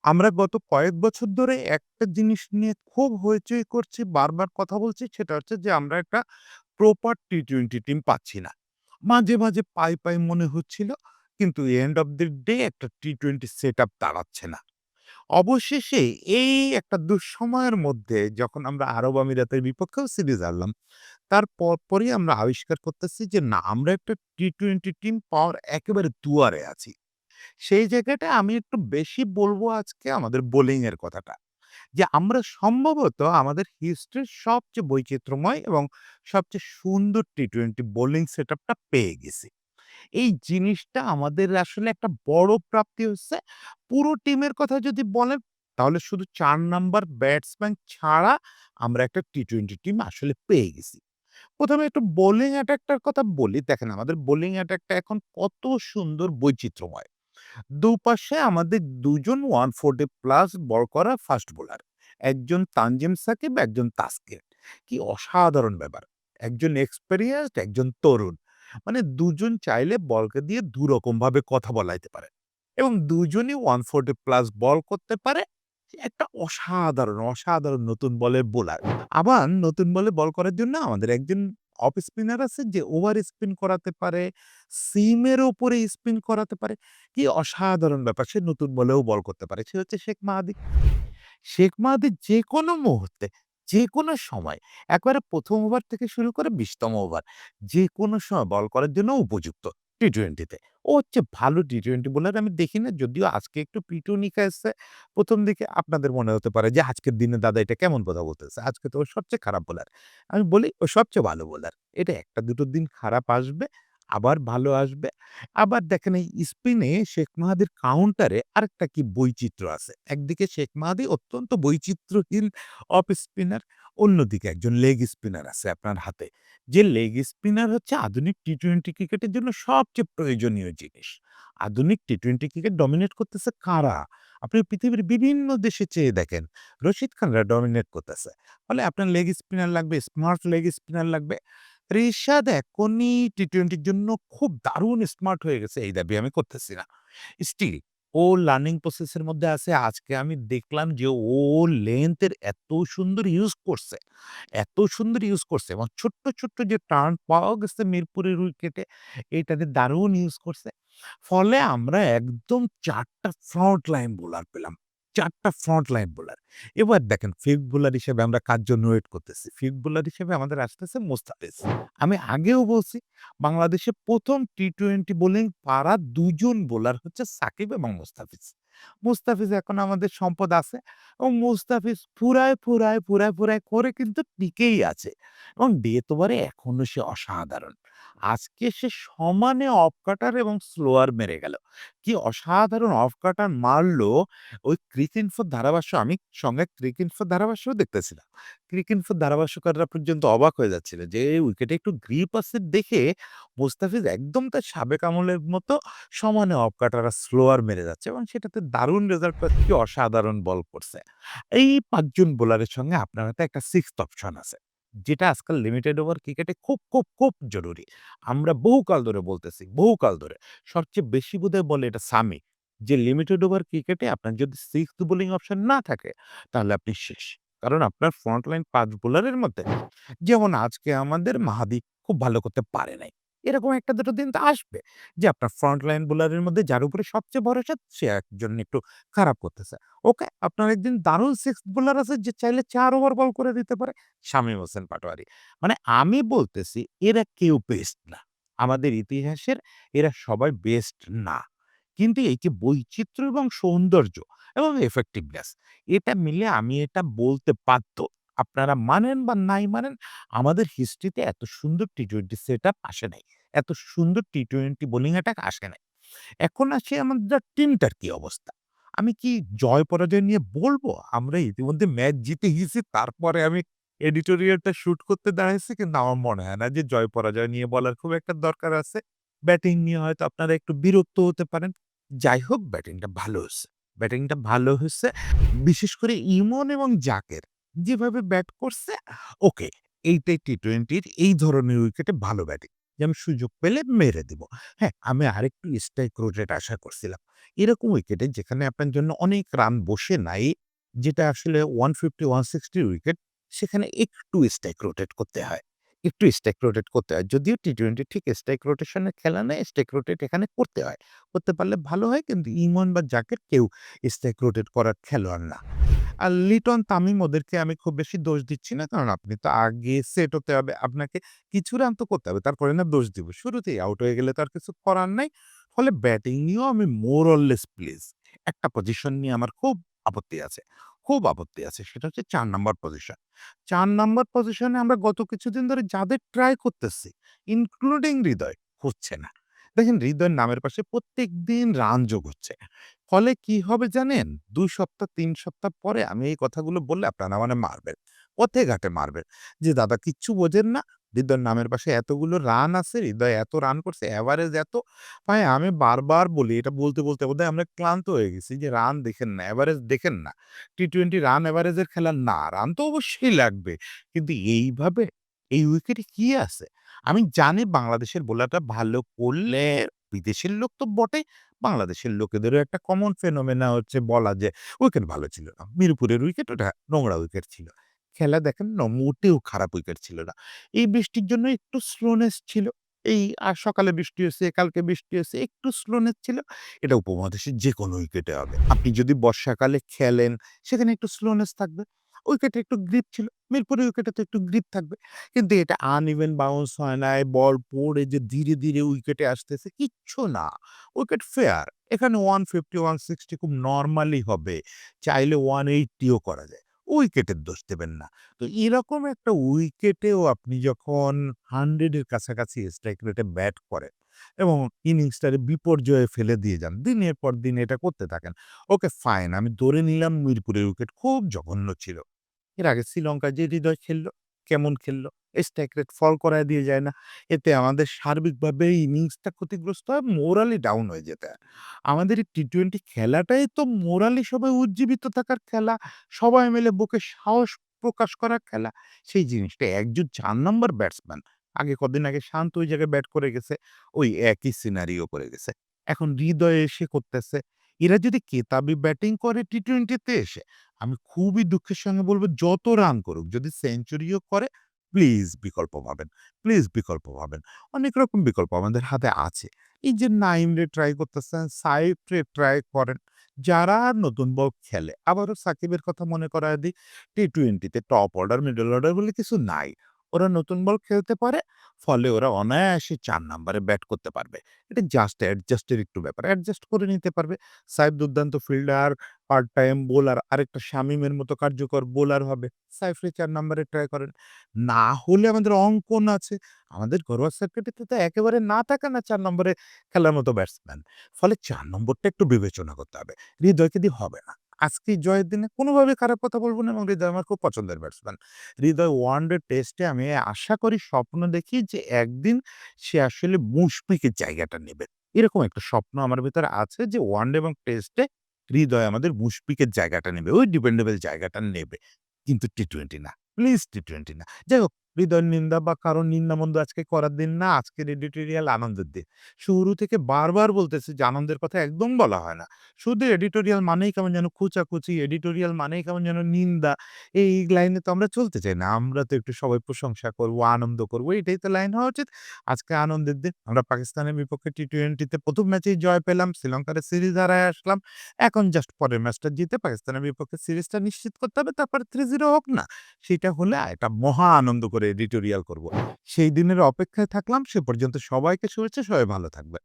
আমরা গত কয়েক বছর ধরে একটা জিনিস নিয়ে খুব হইচই করছি, বারবার কথা বলছি। সেটা হচ্ছে যে আমরা একটা প্রপার টি-20 টিম পাচ্ছি না। মাঝে মাঝে পাই মনে হচ্ছিল। কিন্তু এন্ড অফ দ্য ডে একটা টি-20 সেটআপ দাঁড়াচ্ছে না। অবশেষে এই একটা দুঃসময়ের মধ্যে যখন আমরা আরব আমিরাতের বিপক্ষেও সিরিজ হারলাম, তার পরপরই আমরা আবিষ্কার করতেছি যে না, আমরা একটা টি-20 টিম পাওয়ার একেবারে দুয়ারে আছি। সেই জায়গাটায় আমি একটু বেশি বলবো আজকে আমাদের বোলিং এর কথাটা। যে আমরা সম্ভবত আমাদের হিস্ট্রির সবচেয়ে বৈচিত্র্যময় এবং সবচেয়ে সুন্দর টি-20 বোলিং সেটআপটা পেয়ে গেছি। এই জিনিসটা আমাদের আসলে একটা বড় প্রাপ্তি হচ্ছে। পুরো টিমের কথা যদি বলেন, তাহলে শুধু ৪ নাম্বার ব্যাটসম্যান ছাড়া আমরা একটা টি-20 টিম আসলে পেয়ে গেছি। ১ম এ একটু বোলিং অ্যাটাকটার কথা বলি। দেখেন আমাদের বোলিং অ্যাটাকটা এখন কত সুন্দর বৈচিত্র্যময়। দুপাশে আমাদের ২ জন 140 প্লাস বল করা ফাস্ট বোলার। একজন তানজিম সাকিব, একজন তাসকিন। কি অসাধারণ ব্যাপার! একজন এক্সপেরিয়েন্সড, একজন তরুণ। মানে ২ জন চাইলে বলকে দিয়ে ২ রকমভাবে কথা বলাইতে পারে। এবং ২ জনই 140 প্লাস বল করতে পারে। একটা অসাধারণ নতুন বলের বোলার। আবার নতুন বলে বল করার জন্য আমাদের একজন অফ স্পিনার আছে যে ওভার স্পিন করাতে পারে, সিমের উপরে স্পিন করাতে পারে। কি অসাধারণ ব্যাপার! সে নতুন বলেও বল করতে পারে। সে হচ্ছে শেখ মাহাদি। শেখ মাহাদি যেকোনো মুহূর্তে, যেকোনো সময় একেবারে ১ম ওভার থেকে শুরু করে ২০তম ওভার যেকোনো সময় বল করার জন্য উপযুক্ত টি-20 তে। ও হচ্ছে ভালো টি-20 বোলার আমি দেখি না, যদিও আজকে একটু পিটুনি খাইছে। ১ম দিকে আপনাদের মনে হতে পারে যে আজকের দিনে দাদা এটা কেমন কথা বলতেছে? আজকে তো ও সবচেয়ে খারাপ বোলার। আমি বলি ও সবচেয়ে ভালো বোলার। এটা ১ টা ২ টো দিন খারাপ আসবে, আবার ভালো আসবে। আবার দেখেন এই স্পিনে শেখ মাহাদির কাউন্টারে আরেকটা কি বৈচিত্র্য আছে। একদিকে শেখ মাহাদি অত্যন্ত বৈচিত্র্যহীন অফ স্পিনার, অন্যদিকে একজন লেগ স্পিনার আছে আপনার হাতে। যে লেগ স্পিনার হচ্ছে আধুনিক টি-20 ক্রিকেটের জন্য সবচেয়ে প্রয়োজনীয় জিনিস। আধুনিক টি-20 ক্রিকেট ডমিনেট করতেছে কারা? আপনি পৃথিবীর বিভিন্ন দেশে চেয়ে দেখেন, রশিদ খানরা ডমিনেট করতেছে। ফলে আপনার লেগ স্পিনার লাগবে, স্মার্ট লেগ স্পিনার লাগবে। রিশাদ এখনই টি-20 র জন্য খুব দারুণ স্মার্ট হয়ে গেছে, এই দাবি আমি করতেছি না। স্টিল ও লার্নিং প্রসেস এর মধ্যে আছে। আজকে আমি দেখলাম যে ও লেংথ এর এত সুন্দর ইউজ করছে, এত সুন্দর ইউজ করছে এবং ছোট্ট যে টার্ন পাওয়া গেছে মিরপুরের উইকেটে, এটাতে দারুণ ইউজ করছে। ফলে আমরা একদম ৪ টা ফ্রন্ট লাইন বোলার পেলাম। ৪ টা ফ্রন্ট লাইন বোলার। এবার দেখেন ফিফথ বোলার হিসেবে আমরা কার জন্য ওয়েট করতেছি। ফিফথ বোলার হিসেবে আমাদের আসতেছে মোস্তাফিজ। আমি আগেও বলছি বাংলাদেশে ১ম টি-20 বোলিং পারা ২ জন বোলার হচ্ছে সাকিব এবং মোস্তাফিজ। মোস্তাফিজ এখন আমাদের সম্পদ আছে এবং মোস্তাফিজ ফুরায় করে কিন্তু টিকেই আছে এবং ডেথ ওভারে এখনো সে অসাধারণ। আজকে সে সমানে অফ কাটার এবং স্লোয়ার মেরে গেল। কি অসাধারণ অফ কাটার মারলো! ওই ক্রিকইনফোর ধারাভাষ্য আমি সঙ্গে ক্রিকইনফোর ধারাভাষ্যও দেখতেছিলাম। ক্রিকইনফোর ধারাভাষ্যকাররা পর্যন্ত অবাক হয়ে যাচ্ছিলেন যে উইকেটে একটু গ্রিপ আছে দেখে মুস্তাফিজ একদম তার সাবেক আমলের মতো সমানে অফ কাটার আর স্লোয়ার মেরে যাচ্ছে এবং সেটাতে দারুণ রেজাল্ট পাচ্ছে। কি অসাধারণ বল করছে। এই ৫ জন বোলারের সঙ্গে আপনার হাতে একটা 6th অপশন আছে। যেটা আজকাল লিমিটেড ওভার ক্রিকেটে খুব জরুরি। আমরা বহুকাল ধরে বলতেছি, বহুকাল ধরে। সবচেয়ে বেশি বোধহয় বলে এটা সামি। যে লিমিটেড ওভার ক্রিকেটে আপনার যদি 6th বোলিং অপশন না থাকে, তাহলে আপনি শেষ। কারণ আপনার ফ্রন্ট লাইন ৫ বোলারের মধ্যে যেমন আজকে আমাদের মাহাদি খুব ভালো করতে পারে নাই। এরকম ১ টা ২ টো দিন তো আসবে যে আপনার ফ্রন্ট লাইন বোলারের মধ্যে যার উপরে সবচেয়ে ভরসা সে একজন একটু খারাপ করতেছে। ওকে, আপনার একদিন দারুণ 6th বোলার আছে যে চাইলে ৪ ওভার বল করে দিতে পারে, শামীম হোসেন পাটোয়ারি। মানে আমি বলতেছি এরা কেউ বেস্ট না। আমাদের ইতিহাসের এরা সবাই বেস্ট না। কিন্তু এই যে বৈচিত্র্য এবং সৌন্দর্য এবং effectiveness, এটা মিলে আমি এটা বলতে বাধ্য। আপনারা মানেন বা নাই মানেন, আমাদের হিস্ট্রিতে এত সুন্দর টি-20 সেটআপ আসে নাই। এত সুন্দর টি-20 বোলিং অ্যাটাক আসে নাই। এখন আসি আমাদের টিমটার কি অবস্থা? আমি কি জয়-পরাজয় নিয়ে বলব? আমরা ইতিমধ্যে ম্যাচ জিতে গেছি, তারপরে আমি এডিটোরিয়ালটা শুট করতে দাঁড়াইছি, কিন্তু আমার মনে হয় না যে জয়-পরাজয় নিয়ে বলার খুব একটা দরকার আছে। ব্যাটিং নিয়ে হয়তো আপনারা একটু বিরক্ত হতে পারেন। যাই হোক, ব্যাটিংটা ভালো হইছে। ব্যাটিংটা ভালো হইছে। বিশেষ করে ইমন এবং জাকের যেভাবে ব্যাট করছে, ওকে, এইটাই টি-20 র এই ধরনের উইকেটে ভালো ব্যাটিং। যে আমি সুযোগ পেলে মেরে দিব। হ্যাঁ, আমি আরেকটু স্ট্রাইক রোটেট আশা করছিলাম। এরকম উইকেটে যেখানে আপনার জন্য অনেক রান বসে নাই, যেটা আসলে 150, 160 উইকেট, সেখানে একটু স্ট্রাইক রোটেট করতে হয়। একটু স্ট্রাইক রোটেট করতে হয়। যদিও টি-টোয়েন্টি ঠিক স্ট্রাইক রোটেশনের খেলা নয়, স্ট্রাইক রোটেট এখানে করতে হয়। করতে পারলে ভালো হয়, কিন্তু ইমন বা জাকের কেউ স্ট্রাইক রোটেট করার খেলোয়াড় না। আর লিটন, তামিম ওদেরকে আমি খুব বেশি দোষ দিচ্ছি না। কারণ আপনি তো আগে সেট হতে হবে। আপনাকে কিছু রান তো করতে হবে। তারপরে না দোষ দিব। শুরুতেই আউট হয়ে গেলে তো আর কিছু করার নাই। ফলে ব্যাটিং নিয়েও আমি মোর অর লেস প্লিজ। একটা পজিশন নিয়ে আমার খুব আপত্তি আছে। খুব আপত্তি আছে। সেটা হচ্ছে ৪ নাম্বার পজিশন। ৪ নাম্বার পজিশনে আমরা গত কিছুদিন ধরে যাদের ট্রাই করতেছি, ইনক্লুডিং হৃদয়, হচ্ছে না। দেখেন, হৃদয়ের নামের পাশে প্রত্যেকদিন রান যোগ হচ্ছে। ফলে কি হবে জানেন? ২ সপ্তাহ ৩ সপ্তাহ পরে আমি এই কথাগুলো বললে আপনারা আমারে মারবেন। পথে ঘাটে মারবেন। যে দাদা কিচ্ছু বোঝেন না। হৃদয়ের নামের পাশে এতগুলো রান আছে, হৃদয় এত রান করছে, এভারেজ এত। ভাই আমি বারবার বলি, এটা বলতে, বলতে বোধহয় আমরা ক্লান্ত হয়ে গেছি যে রান দেখেন না, এভারেজ দেখেন না। টি-টোয়েন্টি রান এভারেজের খেলা না। রান তো অবশ্যই লাগবে। কিন্তু এইভাবে এই উইকেটে কি আছে? আমি জানি বাংলাদেশের বোলাররা ভালো করলে বিদেশের লোক তো বটেই। বাংলাদেশের লোকেদেরও একটা কমন ফেনোমেনা হচ্ছে বলা যে উইকেট ভালো ছিল না। মিরপুরের উইকেট ওটা নোংরা উইকেট ছিল। খেলা দেখেন না, মোটেও খারাপ উইকেট ছিল না। এই বৃষ্টির জন্য একটু স্লোনেস ছিল। এই সকালে বৃষ্টি হয়েছে, কালকে বৃষ্টি হয়েছে, একটু স্লোনেস ছিল। এটা উপমহাদেশের যেকোনো উইকেটে হবে। আপনি যদি বর্ষাকালে খেলেন, সেখানে একটু স্লোনেস থাকবে। উইকেটে একটু গ্রিপ ছিল। মিরপুরের উইকেটে তো একটু গ্রিপ থাকবে। কিন্তু এটা আনইভেন বাউন্স হয় নাই, বল পড়ে যে ধীরে, ধীরে উইকেটে আসতেছে, কিচ্ছু না। Wicket fair. এখানে 150, 160 খুব নরমালি হবে। চাইলে 180 ও করা যায়। উইকেটের দোষ দেবেন না। তো এরকম একটা উইকেটেও আপনি যখন 100 এর কাছাকাছি স্ট্রাইক রেটে ব্যাট করেন এবং ইনিংসটারে বিপর্যয়ে ফেলে দিয়ে যান, দিনের পর দিন এটা করতে থাকেন। ওকে ফাইন, আমি ধরে নিলাম মিরপুরের উইকেট খুব জঘন্য ছিল। এর আগে শ্রীলঙ্কায় যে হৃদয় খেললো, কেমন খেললো? স্ট্রাইক রেট ফল করায় দিয়ে যায় না? এতে আমাদের সার্বিকভাবে ইনিংসটা ক্ষতিগ্রস্ত হয়, মোরালি ডাউন হয়ে যেতে হয়। আমাদের এই টি-টোয়েন্টি খেলাটাই তো মোরালি সবাই উজ্জীবিত থাকার খেলা, সবাই মিলে বুকে সাহস প্রকাশ করার খেলা। সেই জিনিসটা একজন ৪ নাম্বার ব্যাটসম্যান, আগে কদিন আগে শান্ত ওই জায়গায় ব্যাট করে গেছে, ওই একই সিনারিও করে গেছে। এখন হৃদয় এসে করতেছে। এরা যদি কেতাবি ব্যাটিং করে টি-টোয়েন্টিতে এসে, আমি খুবই দুঃখের সঙ্গে বলব, যত রান করুক, যদি সেঞ্চুরিও করে, প্লিজ বিকল্প ভাবেন। প্লিজ বিকল্প ভাবেন। অনেক রকম বিকল্প আমাদের হাতে আছে। এই যে নাইম রে ট্রাই করতেছেন, সাইফ রে ট্রাই করেন। যারা নতুন বল খেলে, আবারও সাকিবের কথা মনে করায় দিই, টি-টোয়েন্টি তে টপ অর্ডার, মিডল অর্ডার বলে কিছু নাই। ওরা নতুন বল খেলতে পারে, ফলে ওরা অনায়াসে ৪ নাম্বারে ব্যাট করতে পারবে। এটা জাস্ট অ্যাডজাস্টের একটু ব্যাপার। অ্যাডজাস্ট করে নিতে পারবে। সাইফ দুর্দান্ত ফিল্ডার, পার্ট টাইম বোলার, আরেকটা শামীমের মতো কার্যকর বোলার হবে। সাইফরে ৪ নাম্বারে ট্রাই করেন। না হলে আমাদের অঙ্কন আছে। আমাদের ঘরোয়া সার্কিটে তো একেবারে না থাকা না ৪ নম্বরে খেলার মতো ব্যাটসম্যান। ফলে ৪ নম্বরটা একটু বিবেচনা করতে হবে। হৃদয়কে দিয়ে হবে না। আজকে জয়ের দিনে কোনোভাবে খারাপ কথা বলব না, এবং হৃদয় আমার খুব পছন্দের ব্যাটসম্যান। হৃদয় ওয়ানডে টেস্টে আমি আশা করি, স্বপ্ন দেখি যে একদিন সে আসলে মুশফিকের জায়গাটা নেবে। এরকম একটা স্বপ্ন আমার ভেতরে আছে যে ওয়ানডে এবং টেস্টে হৃদয় আমাদের মুশফিকের জায়গাটা নেবে। ওই ডিপেন্ডেবল জায়গাটা নেবে। কিন্তু টি-টোয়েন্টি না। প্লিজ টি-টোয়েন্টি না। যাই হোক, হৃদয়ের নিন্দা বা কারো নিন্দামন্দ আজকে করার দিন না। আজকের এডিটোরিয়াল আনন্দের দিন। শুরু থেকে বারবার বলতেছি যে আনন্দের কথা একদম বলা হয় না। শুধু এডিটোরিয়াল মানেই কেমন যেন খোঁচাখুচি, এডিটোরিয়াল মানেই কেমন যেন নিন্দা। এই লাইনে তো আমরা চলতে চাই না। আমরা তো একটু সবাই প্রশংসা করব, আনন্দ করব। এটাই তো লাইন হওয়া উচিত। আজকে আনন্দের দিন। আমরা পাকিস্তানের বিপক্ষে টি-টোয়েন্টিতে ১ম ম্যাচেই জয় পেলাম। শ্রীলঙ্কার সিরিজ হারায় আসলাম। এখন জাস্ট পরের ম্যাচটা জিতে পাকিস্তানের বিপক্ষে সিরিজটা নিশ্চিত করতে হবে। তারপরে ৩-০ হোক না। সেটা হলে একটা মহা আনন্দ করে এডিটোরিয়াল করব। সেই দিনের অপেক্ষায় থাকলাম। সে পর্যন্ত সবাইকে শুভেচ্ছা, সবাই ভালো থাকবেন।